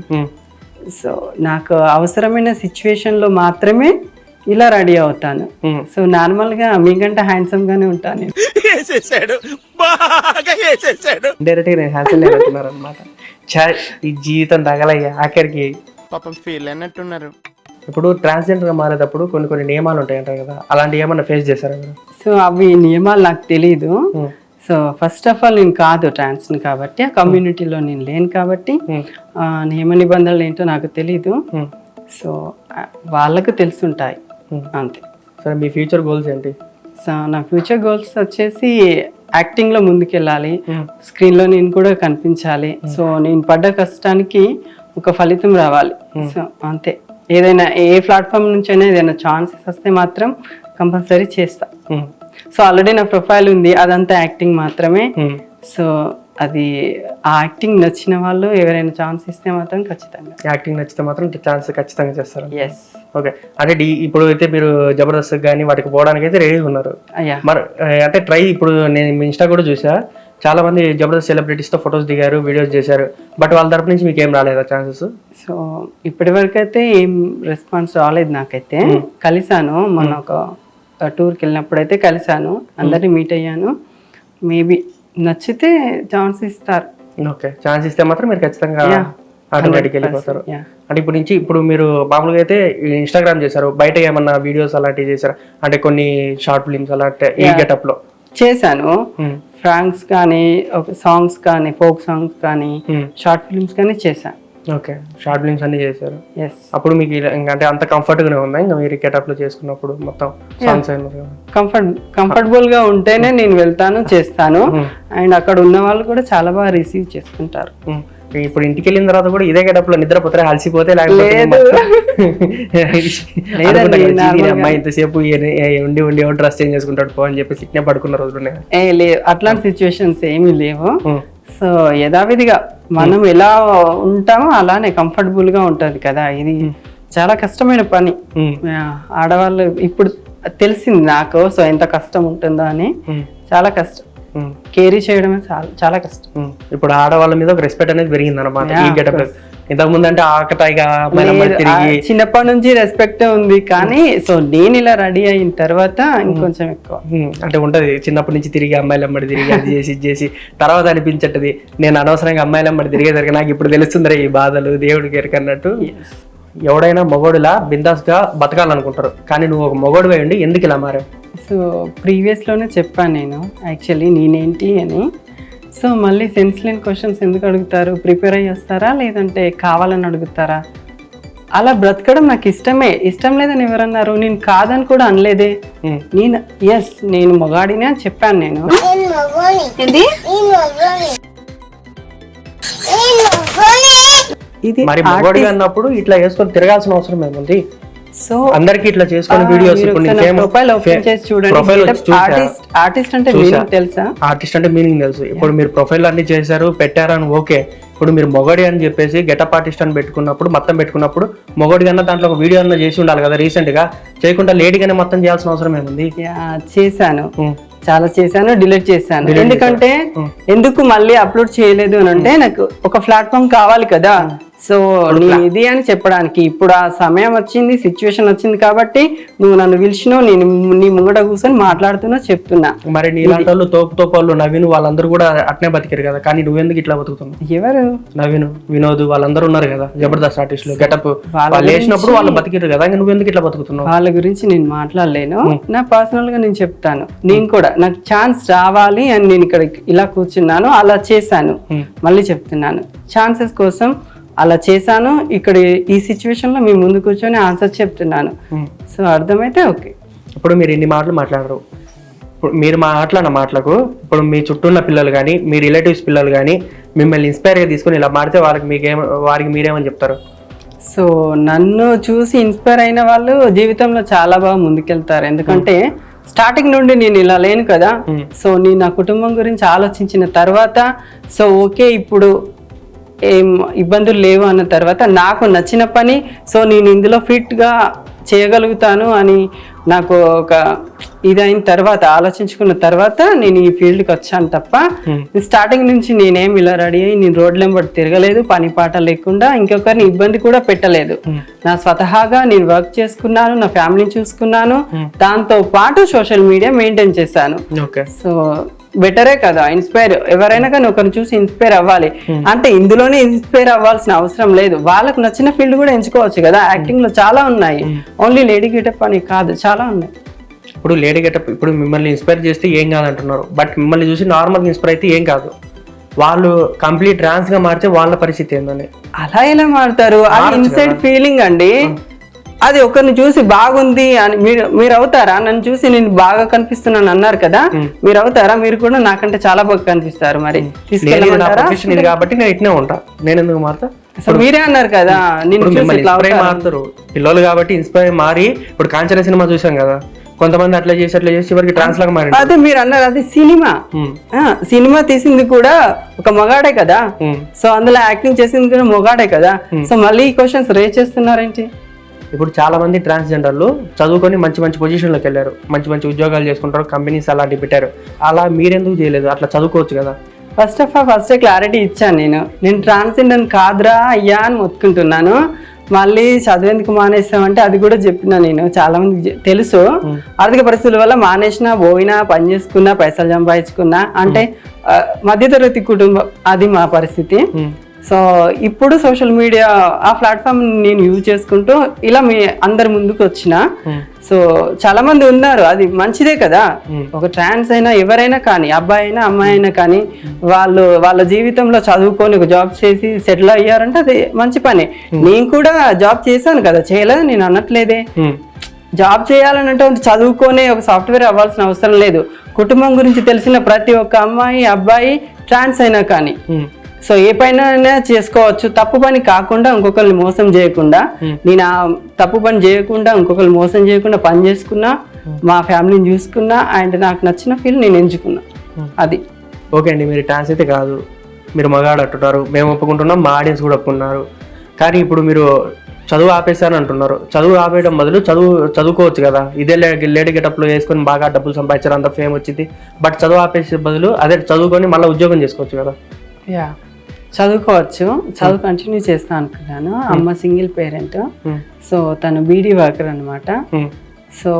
సో నాకు అవసరమైన సిచ్యువేషన్లో మాత్రమే ఇలా రెడీ అవుతాను. సో నార్మల్గా మీకంటే హ్యాండ్సమ్గానే ఉంటాను. డైరెక్ట్గా నేను హ్యాపీ అవుతున్నారు అనమాట. ఈ జీవితం తగలయ్యా ఆఖరికి. పాపం ఫీల్ అయినట్టున్నారు. ఇప్పుడు ట్రాన్స్జెండర్గా మారేటప్పుడు కొన్ని నియమాలు ఉంటాయంటారు కదా, అలాంటి ఏమన్నా ఫేస్ చేశారా మీరు? సో అవి నియమాలు నాకు తెలీదు. సో ఫస్ట్ ఆఫ్ ఆల్ నేను కాదు ట్రాన్స్ని కాబట్టి, ఆ కమ్యూనిటీలో నేను లేను కాబట్టి నియమ నిబంధనలు ఏంటో నాకు తెలీదు. సో వాళ్ళకు తెలుసుంటాయి, అంతే. సరే, మీ ఫ్యూచర్ గోల్స్ ఏంటి? సో నా ఫ్యూచర్ గోల్స్ వచ్చేసి యాక్టింగ్లో ముందుకెళ్ళాలి, స్క్రీన్లో నేను కూడా కనిపించాలి. సో నేను పడ్డ కష్టానికి ఒక ఫలితం రావాలి. సో అంతే. ఏదైనా ఏ ప్లాట్ఫామ్ నుంచి అయినా ఏదైనా ఛాన్సెస్ వస్తే మాత్రం కంపల్సరీ చేస్తా. సో ఆల్రెడీ నా ప్రొఫైల్ ఉంది, అదంతా యాక్టింగ్ మాత్రమే. సో అది ఆ యాక్టింగ్ నచ్చిన వాళ్ళు ఎవరైనా ఛాన్స్ ఇస్తే మాత్రం ఖచ్చితంగా, యాక్టింగ్ నచ్చితే మాత్రం ఛాన్స్ ఖచ్చితంగా చేస్తారు. ఎస్. ఓకే. అంటే ఇప్పుడు అయితే మీరు జబర్దస్త్ కానీ వాటికి పోవడానికి అయితే రెడీ ఉన్నారు. మరి అంటే ట్రై, ఇప్పుడు నేను మీ ఇన్స్టా కూడా చూసా, చాలా మంది జబర్దస్త్ సెలబ్రిటీస్తో ఫొటోస్ దిగారు, వీడియోస్ చేశారు, బట్ వాళ్ళ తరపు నుంచి మీకు ఏం రాలేదా ఛాన్సెస్? సో ఇప్పటి వరకు అయితే ఏం రెస్పాన్స్ రాలేదు నాకైతే. కలిసాను మొన్న ఒక టూర్కి వెళ్ళినప్పుడు అయితే కలిసాను, అందరినీ మీట్ అయ్యాను. మేబీ నచ్చితే ఛాన్స్ ఇస్తారు. ఓకే. ఛాన్స్ ఇస్తే మాత్రం మీరు ఖచ్చితంగా ఆటోమేటిక్ వెళ్ళిపోతారు. అంటే ఇప్పుడు మీరు మామూలుగా అయితే ఇన్స్టాగ్రామ్ చేశారు, బయట ఏమన్నా వీడియోస్ అలాంటివి చేశారు అంటే కొన్ని షార్ట్ ఫిల్మ్స్ అలాంటి ఈ గెటప్ లో? చేశాను. ఫ్రాంక్స్ కానీ, సాంగ్స్ కానీ, ఫోక్ సాంగ్స్ కానీ, షార్ట్ ఫిల్మ్స్ కానీ చేశాను. ఓకే. షార్ట్ ఫిల్మ్స్ అన్ని చేశారు. ఎస్. అప్పుడు మీకు అంటే అంత కంఫర్ట్ గానే ఉందా ఇంకా మీరు గెటప్ లో చేసుకున్నప్పుడు మొత్తం సాంగ్స్? కంఫర్టబుల్ గా ఉంటేనే నేను వెళ్తాను, చేస్తాను. అండ్ అక్కడ ఉన్న వాళ్ళు కూడా చాలా బాగా రిసీవ్ చేసుకుంటారు. ఇప్పుడు ఇంటికి వెళ్ళిన తర్వాత కూడా ఇదే గెటప్ లో నిద్రపోతే అలసిపోతే అమ్మాయి ఇంతసేపు ఉండి ఉండి డ్రెస్ చేంజ్ చేసుకుంటాడు పో అని చెప్పి సిక్నే పడుకున్న రోజులు లేవు, అట్లాంటి సిచ్యువేషన్స్ ఏమీ లేవు. సో యథావిధిగా మనం ఎలా ఉంటామో అలానే కంఫర్టబుల్ గా ఉంటది కదా. ఇది చాలా కష్టమైన పని. ఆడవాళ్ళు ఇప్పుడు తెలిసింది నాకు, సో ఎంత కష్టం ఉంటుందో అని. చాలా కష్టం, కేరీ చేయడమే చాలా కష్టం. ఇప్పుడు ఆడవాళ్ళ మీద ఒక రెస్పెక్ట్ అనేది పెరిగింది అనమాట ఈ గెటప్. ఇంతకు ముందు అంటే ఆకతాయిగా చిన్నప్పటి నుంచి రెస్పెక్ట్ ఉంది, కానీ సో నేను ఇలా రెడీ అయిన తర్వాత ఇంకొంచెం ఎక్కువ అంటే ఉంటది. చిన్నప్పటి నుంచి తిరిగి అమ్మాయిలు అమ్మడి తిరిగి అది చేసి ఇది చేసి తర్వాత అనిపించట్టది నేను అనవసరంగా అమ్మాయిలు అమ్మడి తిరిగేసరికి నాకు ఇప్పుడు తెలుస్తుందిరా ఈ బాధలు దేవుడికి ఎరకన్నట్టు. ఎవడైనా మొగోడులా బిందాస్ గా బతకాలనుకుంటారు, కానీ నువ్వు ఒక మొగోడు ఉండి ఎందుకు ఇలా మారావు? సో ప్రీవియస్లోనే చెప్పాను నేను యాక్చువల్లీ నేనేంటి అని. సో మళ్ళీ సెన్స్ లేని క్వశ్చన్స్ ఎందుకు అడుగుతారు? ప్రిపేర్ అయ్యి వస్తారా లేదంటే కావాలని అడుగుతారా? అలా బ్రతకడం నాకు ఇష్టమే. ఇష్టం లేదని ఎవరన్నారు? నేను కాదని కూడా అనలేదే. నేను నేను మొగాడినే అని చెప్పాను. నేను ఇది మరి మొగోడిగా అన్నప్పుడు ఇట్లా వేసుకొని తిరగాల్సిన అవసరం ఏముంది? సో అందరికి ఇట్లా చేసుకుని వీడియోస్ ప్రొఫైల్ ఓపెన్ చేసి చూడండి. ఆర్టిస్ట్ అంటే మీనింగ్ తెలుసా? ఆర్టిస్ట్ అంటే మీనింగ్ తెలుసు. ఇప్పుడు మీరు ప్రొఫైల్ అన్ని చేశారు పెట్టారని ఓకే, ఇప్పుడు మీరు మొగడి అని చెప్పేసి గెటప్ ఆర్టిస్ట్ అని పెట్టుకున్నప్పుడు మొత్తం పెట్టుకున్నప్పుడు మొగడి కన్నా దాంట్లో ఒక వీడియో అన్న చేసి ఉండాలి కదా. రీసెంట్ గా చేయకుండా లేడీగానే మొత్తం చేయాల్సిన అవసరం ఏముంది? చేశాను, చాలా చేశాను, డిలీట్ చేశాను. ఎందుకంటే ఎందుకు మళ్ళీ అప్లోడ్ చేయలేదు అని అంటే నాకు ఒక ప్లాట్ఫామ్ కావాలి కదా. సో నేను ఇది అని చెప్పడానికి ఇప్పుడు ఆ సమయం వచ్చింది, సిచ్యువేషన్ వచ్చింది కాబట్టి నువ్వు నన్ను పిలిచినావు, నేను నీ ముంగట కూర్చొని మాట్లాడుతున్నా చెప్తున్నా. మరి నీలాంటి వాళ్ళు తోపు వాళ్ళు నవీన్ వాళ్ళందరూ కూడా అట్నే బతికారు కదా, కానీ నువ్వెందుకు ఇట్లా బతుకుతున్నావు? ఎవరు? నవీన్, వినోద్ వాళ్ళందరూ ఉన్నారు కదా జబర్దస్త్ ఆర్టిస్టులు. గెటప్ వాళ్ళు వేసినప్పుడు వాళ్ళు బతికారు కదా, నువ్వెందుకు ఇట్లా బతుకుతున్నావు? వాళ్ళ గురించి నేను మాట్లాడలేను. నా పర్సనల్ గా నేను చెప్తాను. నేను కూడా నాకు ఛాన్స్ రావాలి అని నేను ఇక్కడ ఇలా కూర్చున్నాను, అలా చేశాను. మళ్ళీ చెప్తున్నాను, ఛాన్సెస్ కోసం అలా చేశాను. ఇక్కడ ఈ సిచ్యువేషన్ లో మీ ముందు కూర్చొని ఆన్సర్ చెప్తున్నాను. సో అర్థమైతే ఓకే. ఇప్పుడు మీరు ఇన్ని మాటలు మాట్లాడరు. ఇప్పుడు మీరు మాట్లాడిన మాటలకు ఇప్పుడు మీ చుట్టూ ఉన్న పిల్లలు కానీ మీ రిలేటివ్స్ పిల్లలు కానీ మిమ్మల్ని ఇన్స్పైర్గా తీసుకొని ఇలా మాడితే వారికి మీరేమని చెప్తారు? సో నన్ను చూసి ఇన్స్పైర్ అయిన వాళ్ళు జీవితంలో చాలా బాగా ముందుకెళ్తారు. ఎందుకంటే స్టార్టింగ్ నుండి నేను ఇలా లేను కదా. సో నేను నా కుటుంబం గురించి ఆలోచించిన తర్వాత సో ఓకే ఇప్పుడు ఏం ఇబ్బందులు లేవు అన్న తర్వాత నాకు నచ్చిన పని సో నేను ఇందులో ఫిట్గా చేయగలుగుతాను అని నాకు ఒక ఇదైన తర్వాత ఆలోచించుకున్న తర్వాత నేను ఈ ఫీల్డ్కి వచ్చాను తప్ప స్టార్టింగ్ నుంచి నేనేం ఇలా రెడీ అయ్యి నేను రోడ్ల వెంబడి తిరగలేదు, పని పాట లేకుండా ఇంకొకరిని ఇబ్బంది కూడా పెట్టలేదు. నా స్వతహాగా నేను వర్క్ చేసుకున్నాను, నా ఫ్యామిలీని చూసుకున్నాను, దాంతో పాటు సోషల్ మీడియా మెయింటైన్ చేశాను. సో బెటరే కదా. ఇన్స్పైర్ ఎవరైనా కానీ ఒకరిని చూసి ఇన్స్పైర్ అవ్వాలి అంటే ఇందులోనే ఇన్స్పైర్ అవ్వాల్సిన అవసరం లేదు. వాళ్ళకు నచ్చిన ఫీల్డ్ కూడా ఎంచుకోవచ్చు కదా. యాక్టింగ్ లో చాలా ఉన్నాయి, ఓన్లీ లేడీ గెటప్ అని కాదు, చాలా ఉన్నాయి. ఇప్పుడు లేడీ గెటప్ ఇప్పుడు మిమ్మల్ని ఇన్స్పైర్ చేస్తే ఏం కాదంటున్నారు, బట్ మిమ్మల్ని చూసి నార్మల్గా ఇన్స్పైర్ అయితే ఏం కాదు. వాళ్ళు కంప్లీట్ ట్రాన్స్ గా మారితే వాళ్ళ పరిస్థితి ఏందని? అలా ఎలా మారుతారు? అది ఇన్సైడ్ ఫీలింగ్ అండి. అది ఒకరిని చూసి బాగుంది అని మీరు అవుతారా? నన్ను చూసి నేను బాగా కనిపిస్తున్నాను అన్నారు కదా, మీరు అవుతారా? మీరు కూడా నాకంటే చాలా బాగా కనిపిస్తారు. మరి తీసుకెళ్ళమంటారా? కాబట్టి నేను ఇట్నే ఉంటా, నేను ఎందుకు మారుతా? అసలు మీరే అన్నారు కదా మారుతారు పిల్లలు కాబట్టి ఇన్స్పైర్ మారి. ఇప్పుడు కాంచన సినిమా చూసాం కదా, కొంతమంది అట్లా చేసి చివరికి ట్రాన్స్ లాగా మారి. అదే మీరు అన్నారు, అది సినిమా తీసింది కూడా ఒక మగాడే కదా. సో అందులో యాక్టింగ్ చేసింది కూడా మగాడే కదా. సో మళ్ళీ ఈ క్వశ్చన్స్ రేజ్ చేస్తున్నారేంటి? ఇప్పుడు చాలా మంది ట్రాన్స్జెండర్లు చదువుకొని మంచి మంచి పొజిషన్లోకి వెళ్ళారు, మంచి మంచి ఉద్యోగాలు చేసుకుంటారు, కంపెనీస్ అలాంటివి పెట్టారు. అలా మీరెందుకు చేయలేదు? అట్లా చదువుకోవచ్చు కదా. ఫస్ట్ క్లారిటీ ఇచ్చాను. నేను ట్రాన్స్జెండర్ కాదురా అయ్యా అని మొత్తుకుంటున్నాను. మళ్ళీ చదివేందుకు మానేస్తామంటే అది కూడా చెప్పినా. నేను చాలా మందికి తెలుసు, ఆర్థిక పరిస్థితుల వల్ల మానేసినా, పోయినా, పని చేసుకున్నా, పైసలు సంపాదించుకున్నా. అంటే మధ్యతరగతి కుటుంబం, అది మా పరిస్థితి. సో ఇప్పుడు సోషల్ మీడియా ఆ ప్లాట్ఫామ్ నేను యూజ్ చేసుకుంటూ ఇలా మీ అందరి ముందుకు వచ్చిన. సో చాలా మంది ఉన్నారు, అది మంచిదే కదా. ఒక ట్రాన్స్ అయినా ఎవరైనా కానీ, అబ్బాయి అయినా అమ్మాయి అయినా కానీ, వాళ్ళ జీవితంలో చదువుకొని ఒక జాబ్ చేసి సెటిల్ అయ్యారంటే అది మంచి పని. నేను కూడా జాబ్ చేశాను కదా, చేయలేదు నేను అనట్లేదే. జాబ్ చేయాలనంటే చదువుకొని ఒక సాఫ్ట్వేర్ అవ్వాల్సిన అవసరం లేదు. కుటుంబం గురించి తెలిసిన ప్రతి ఒక్క అమ్మాయి అబ్బాయి ట్రాన్స్ అయినా కానీ సో ఏ పైన చేసుకోవచ్చు. తప్పు పని కాకుండా, ఇంకొకరిని మోసం చేయకుండా, నేను ఆ తప్పు పని చేయకుండా, ఇంకొకరిని మోసం చేయకుండా పని చేసుకున్నా, మా ఫ్యామిలీని చూసుకున్నా, అండ్ నాకు నచ్చిన ఫీల్డ్ నేను ఎంచుకున్నా. అది ఓకే అండి. మీరు ట్రాన్స్ అయితే కాదు, మీరు మగాడు అంటున్నారు, మేము ఒప్పుకుంటున్నాం, మా ఆడియన్స్ కూడా ఒప్పుకున్నారు. కానీ ఇప్పుడు మీరు చదువు ఆపేశారని అంటున్నారు. చదువు ఆపేయడం బదులు చదువుకోవచ్చు కదా. ఇదే లేడీ గెటప్లో వేసుకొని బాగా డబ్బులు సంపాదించారు, అంత ఫేమ్ వచ్చింది. బట్ చదువు ఆపేసే బదులు అదే చదువుకొని మళ్ళీ ఉద్యోగం చేసుకోవచ్చు కదా. చదువుకోవచ్చు, చదువు కంటిన్యూ చేస్తా అనుకున్నాను. అమ్మ సింగిల్ పేరెంట్, సో తను బీడీ వర్కర్ అనమాట. సో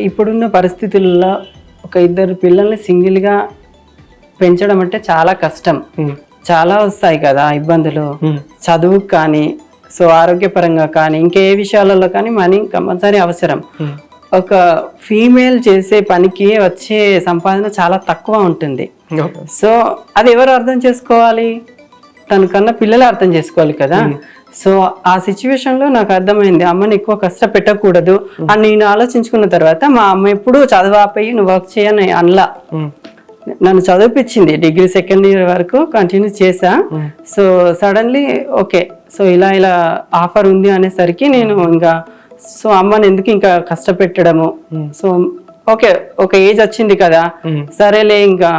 ఇప్పుడున్న పరిస్థితుల్లో ఒక ఇద్దరు పిల్లల్ని సింగిల్గా పెంచడం అంటే చాలా కష్టం. చాలా వస్తాయి కదా ఇబ్బందులు, చదువుకు కానీ, సో ఆరోగ్యపరంగా కానీ, ఇంకే విషయాలలో కానీ మనీ కంపల్సరీ అవసరం. ఒక ఫీమేల్ చేసే పనికి వచ్చే సంపాదన చాలా తక్కువ ఉంటుంది. సో అది ఎవరు అర్థం చేసుకోవాలి? తనకన్నా పిల్లలు అర్థం చేసుకోవాలి కదా. సో ఆ సిచ్యువేషన్ లో నాకు అర్థమైంది, అమ్మని ఎక్కువ కష్టపెట్టకూడదు అని నేను ఆలోచించుకున్న తర్వాత మా అమ్మ ఎప్పుడు చదువు ఆపేయి నువ్వు వర్క్ చేయని అనలా. నన్ను చదివిపించింది, డిగ్రీ సెకండ్ ఇయర్ వరకు కంటిన్యూ చేసా. సో సడన్లీ ఓకే, సో ఇలా ఆఫర్ ఉంది అనేసరికి నేను ఇంకా సో అమ్మని ఎందుకు ఇంకా కష్టపెట్టడము. సో ఓకే, ఒక ఏజ్ వచ్చింది కదా, సరేలే ఇంకా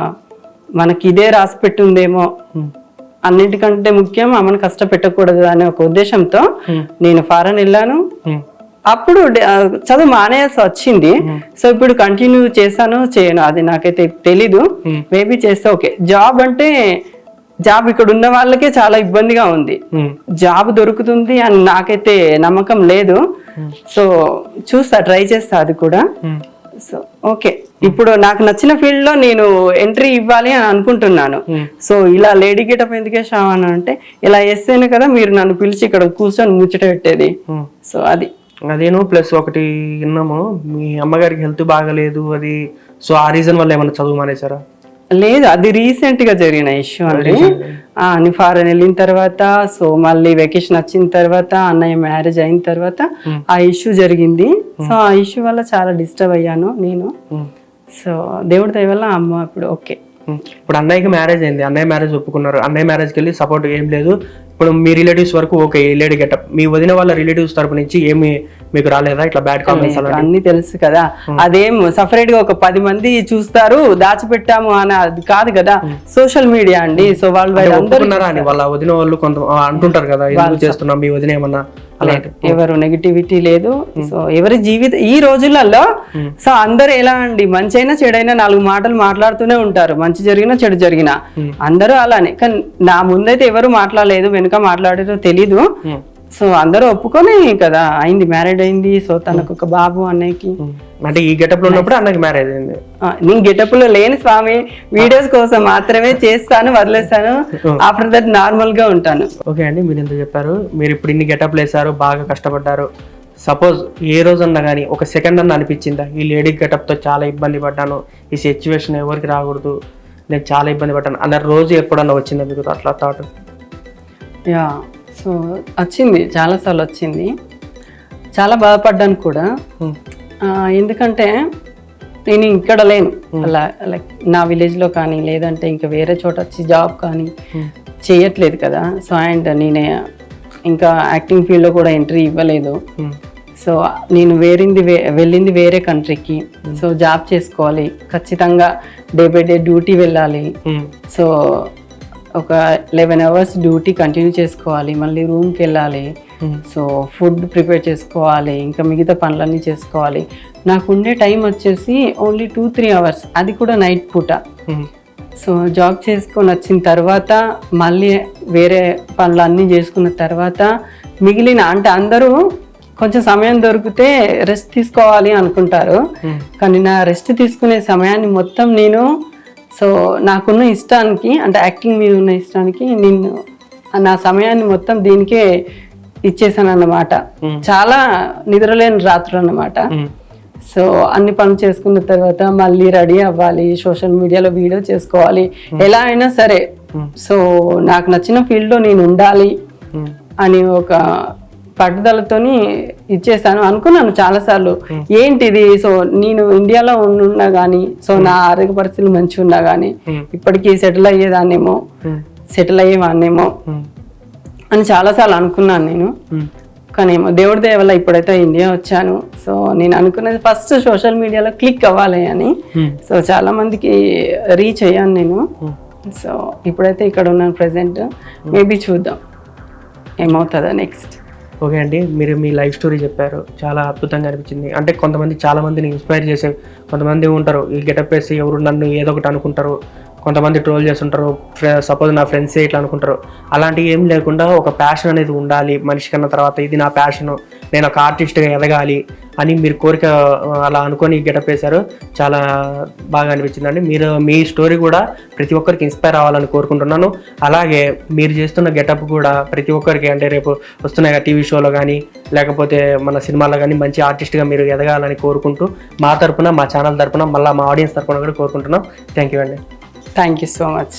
మనకి ఇదే రాసి పెట్టుందేమో, అన్నిటికంటే ముఖ్యం అమ్మని కష్టపెట్టకూడదు అనే ఒక ఉద్దేశంతో నేను ఫారెన్ వెళ్ళాను. అప్పుడు చదువు మానేయాల్సి వచ్చింది. సో ఇప్పుడు కంటిన్యూ చేశాను చేయను అది నాకైతే తెలీదు. మేబీ చేస్తే ఓకే. జాబ్ అంటే జాబ్ ఇక్కడ ఉన్న వాళ్ళకే చాలా ఇబ్బందిగా ఉంది. జాబ్ దొరుకుతుంది అని నాకైతే నమ్మకం లేదు. సో చూస్తా, ట్రై చేస్తా అది కూడా. సో ఓకే, ఇప్పుడు నాకు నచ్చిన ఫీల్డ్ లో నేను ఎంట్రీ ఇవ్వాలి అని అనుకుంటున్నాను. సో ఇలా లేడీ గెటప్ ఎందుకే షావన్ అంటే ఇలా వేస్తేనే కదా మీరు నన్ను పిలిచి ఇక్కడ కూర్చొని ముచ్చట పెట్టేది. సో అదేను ప్లస్ ఒకటి విన్నాము, మీ అమ్మగారికి హెల్త్ బాగలేదు అది, సో ఆ రీజన్ వల్ల ఏమన్నా చదువు మానేశారా? లేదు, అది రీసెంట్ గా జరిగిన ఇష్యూ అండి. నేను ఫారెన్ వెళ్ళిన తర్వాత, సో మళ్ళీ వెకేషన్ వచ్చిన తర్వాత, అన్నయ్య మ్యారేజ్ అయిన తర్వాత ఆ ఇష్యూ జరిగింది. సో ఆ ఇష్యూ వల్ల చాలా డిస్టర్బ్ అయ్యాను నేను. సో దేవుడి దయ వల్ల అమ్మ ఇప్పుడు ఓకే. ఇప్పుడు అన్నయ్యకి మ్యారేజ్ అయింది, అన్నయ్య మ్యారేజ్ ఒప్పుకున్నారు, అన్నయ్య మ్యారేజ్కి వెళ్ళి సపోర్ట్ ఏం లేదు. ఇప్పుడు మీ రిలేటివ్స్ వరకు ఓకే లేడీ గెటప్, మీ వదిన వాళ్ళ రిలేటివ్స్ తరపు నుంచి ఏమి మీకు రాలేదా ఇట్లా బ్యాడ్ కామెంట్స్? అన్ని తెలుసు కదా, అదేం సపరేట్ గా ఒక 10 మంది చూస్తారు దాచిపెట్టాము అని అది కాదు కదా, సోషల్ మీడియా అండి. సో ఒప్పుకున్నారా అని వాళ్ళ వదిన వాళ్ళు కొంత అంటుంటారు కదా, ఎందుకు చేస్తున్నాం మీ వదిన ఏమన్నా అలాంటి? ఎవరు నెగిటివిటీ లేదు. సో ఎవరి జీవితం ఈ రోజులలో, సో అందరు ఎలా అండి, మంచి అయినా చెడైనా 4 మాటలు మాట్లాడుతూనే ఉంటారు, మంచి జరిగినా చెడు జరిగినా అందరూ అలానే. కానీ నా ముందైతే ఎవరు మాట్లాడలేదు, వెనుక మాట్లాడారో తెలీదు. సో అందరూ ఒప్పుకొని కదా అయింది, మ్యారేడ్ అయింది. సో తనకు ఒక బాబు, అన్నయ్యకి. అంటే ఈ గెటప్ లో ఉన్నప్పుడు అన్నకి మ్యారేజ్ అయింది. నేను గెటప్ లో లేని స్వామి, వీడియోస్ కోసం మాత్రమే చేస్తాను, వదిలేస్తాను. ఆఫ్టర్ దట్ నార్మల్ గా ఉంటాను. ఓకే అండి, మీరు ఎంత చెప్పారు, మీరు ఇప్పుడు ఇన్ని గెటప్లు వేసారు, బాగా కష్టపడ్డారు. సపోజ్ ఏ రోజన్నా కానీ ఒక సెకండ్ అన్న అనిపించిందా ఈ లేడీ గెటప్తో చాలా ఇబ్బంది పడ్డాను, ఈ సిచ్యువేషన్ ఎవరికి రాకూడదు, నేను చాలా ఇబ్బంది పడ్డాను అన్న రోజు ఎప్పుడన్నా వచ్చిందా మీకు అట్లా థాట్? యా, సో వచ్చింది, చాలాసార్లు వచ్చింది. చాలా బాధపడ్డాను కూడా. ఎందుకంటే నేను ఇక్కడ లేను, అలా లైక్ నా విలేజ్లో కానీ లేదంటే ఇంకా వేరే చోట వచ్చి జాబ్ కానీ చేయట్లేదు కదా. సో అండ్ నేనే ఇంకా యాక్టింగ్ ఫీల్డ్లో కూడా ఎంట్రీ ఇవ్వలేదు. సో నేను వెళ్ళింది వేరే కంట్రీకి. సో జాబ్ చేసుకోవాలి ఖచ్చితంగా, డే బై డే డ్యూటీ వెళ్ళాలి. సో ఒక 11 hours డ్యూటీ కంటిన్యూ చేసుకోవాలి, మళ్ళీ రూమ్కి వెళ్ళాలి. సో ఫుడ్ ప్రిపేర్ చేసుకోవాలి, ఇంకా మిగతా పనులన్నీ చేసుకోవాలి. నాకు ఉండే టైం వచ్చేసి ఓన్లీ 2-3 hours, అది కూడా నైట్ పూట. సో జాబ్ చేసుకొని వచ్చిన తర్వాత మళ్ళీ వేరే పనులన్నీ చేసుకున్న తర్వాత మిగిలిన, అంటే అందరూ కొంచెం సమయం దొరికితే రెస్ట్ తీసుకోవాలి అనుకుంటారు, కానీ నా రెస్ట్ తీసుకునే సమయాన్ని మొత్తం నేను, సో నాకున్న ఇష్టానికి, అంటే యాక్టింగ్ మీద ఉన్న ఇష్టానికి నేను నా సమయాన్ని మొత్తం దీనికే ఇచ్చేసాను అన్నమాట. చాలా నిద్రలేని రాత్రులు అన్నమాట. సో అన్ని పనులు చేసుకున్న తర్వాత మళ్ళీ రెడీ అవ్వాలి, సోషల్ మీడియాలో వీడియో చేసుకోవాలి, ఎలా అయినా సరే. సో నాకు నచ్చిన ఫీల్డ్లో నేను ఉండాలి అని ఒక పట్టుదలతోని ఇచ్చేసాను. అనుకున్నాను చాలాసార్లు ఏంటిది, సో నేను ఇండియాలో ఉన్నా కానీ, సో నా ఆరోగ్య పరిస్థితులు మంచిగా ఉన్నా కానీ ఇప్పటికీ సెటిల్ అయ్యేవాన్నేమో అని చాలాసార్లు అనుకున్నాను నేను. కానీ ఏమో దేవుడి దయ వల్ల ఇప్పుడైతే ఇండియా వచ్చాను. సో నేను అనుకున్నది ఫస్ట్ సోషల్ మీడియాలో క్లిక్ అవ్వాలి అని. సో చాలా మందికి రీచ్ అయ్యాను నేను. సో ఇప్పుడైతే ఇక్కడ ఉన్నాను ప్రెసెంట్. మేబీ చూద్దాం ఏమవుతుందో నెక్స్ట్. ఓకే అండి, మీరు మీ లైఫ్ స్టోరీ చెప్పారు, చాలా అద్భుతంగా అనిపించింది. అంటే చాలా మందిని ఇన్స్పైర్ చేసే కొంతమంది ఉంటారు, ఈ గెటప్ వేసి ఎవరు నన్ను ఏదో ఒకటి అనుకుంటారు, కొంతమంది ట్రోల్ చేస్తుంటారు, సపోజ్ నా ఫ్రెండ్సే ఇట్లా అనుకుంటారు. అలాంటివి ఏం లేకుండా ఒక ప్యాషన్ అనేది ఉండాలి మనిషి కన్నా, తర్వాత ఇది నా ప్యాషను, నేను ఒక ఆర్టిస్ట్గా ఎదగాలి అని మీరు కోరిక అలా అనుకొని గెటప్ వేశారు. చాలా బాగా అనిపించిందండి. మీరు మీ స్టోరీ కూడా ప్రతి ఒక్కరికి ఇన్స్పైర్ అవ్వాలని కోరుకుంటున్నాను. అలాగే మీరు చేస్తున్న గెటప్ కూడా ప్రతి ఒక్కరికి, అంటే రేపు వస్తున్నాయి టీవీ షోలో కానీ లేకపోతే మన సినిమాలో కానీ మంచి ఆర్టిస్ట్గా మీరు ఎదగాలని కోరుకుంటూ మా తరపున, మా ఛానల్ తరపున, మళ్ళీ మా ఆడియన్స్ తరపున కూడా కోరుకుంటున్నాం. థ్యాంక్ యూ అండి. Thank you so much.